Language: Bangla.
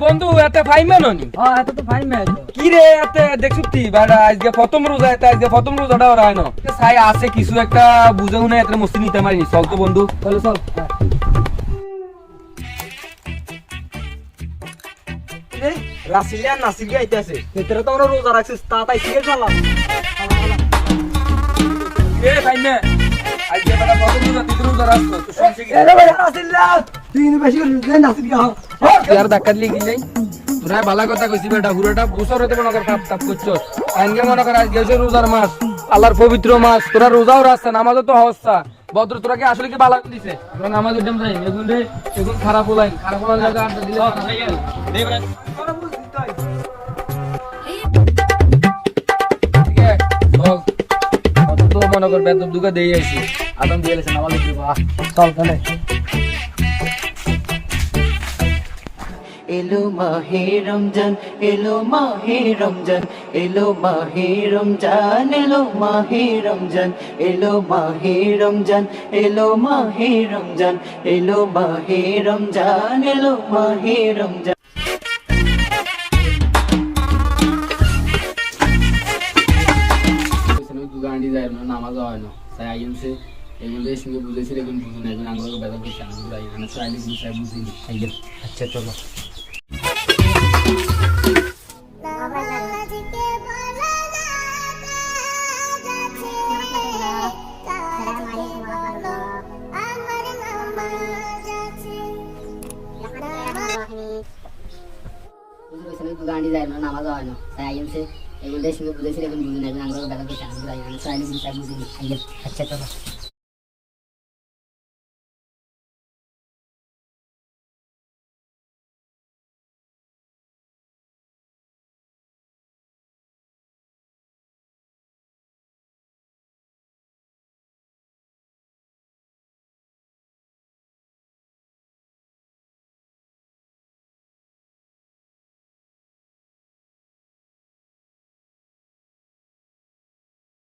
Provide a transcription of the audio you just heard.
বন্ধু এতে ফাইমা ননি এত তো ফাইন ম্যাচ কি রে এতে দেখছুতি বাড়া আজকে প্রথম রোজা এতে আজকে প্রথম রোজাটা ওরা হয় না সাই আছে কিছু একটা বুঝাও না এতে মস্তি নিতে পারিনি চল তো বন্ধু চলো চল রাসিলিয়া নাসিলিয়া আইতাছে ভিতরে তো আমরা রোজা রাখছিস তাড়াতাড়ি শিখে চালাম এ ফাইমা আজকে বাড়া প্রথম রোজা তিন রোজা রাখছো তো শুনছি কি এরে ভাই রাসিল্লাহ তুই বেশি করে নাসির গা यार धक्का दिली की नाही तुला भाला কথা কইছি বেটা হুরাটা বছর হতে মনে কর তাপ করছস আইনকে মনে কর আজ গেছে রোজার মাস আল্লাহর পবিত্র মাস তোরা রোজাও রাখছ নামাজও তো হওয়াচ্ছা বদ্র তোরা কি আসলে কি ভালো দিছে তোরা নামাজ উঠম যাই এগুন খারাপ হলাইন খারাপ হলার জায়গা আড্ডা দিলে দেই ব্রা ঠিক আছে বল কত তো মনে কর বেদ দুগা দেই আইছি আদম দিয়েছে নামাজ উঠি বাহ চল তাহলে এলো মাহে রমজান এলো মাহে রমজান এলো মাহে রমজান এলো মাহে রমজান এলো মাহে রমজান এলো মাহে রমজান এলো মাহে রমজান এলো মাহে রমজান গান্ডি যায় না নামাজ হয় না তাই আইএমসে এগুলো সঙ্গে বুঝেছিল এখন বুঝুন এখন আঙ্গুল বেদা করছে আঙ্গুল আই না চাইলে বুঝাই বুঝিনি আচ্ছা চলো গান্ডি যায় না নামাজ হয় না তাই আইএমসে এগুলো সঙ্গে বুঝেছিল এখন বুঝুন এখন আঙ্গুল বেদা করছে আঙ্গুল আই না চাইলে বুঝাই বুঝিনি আচ্ছা চলো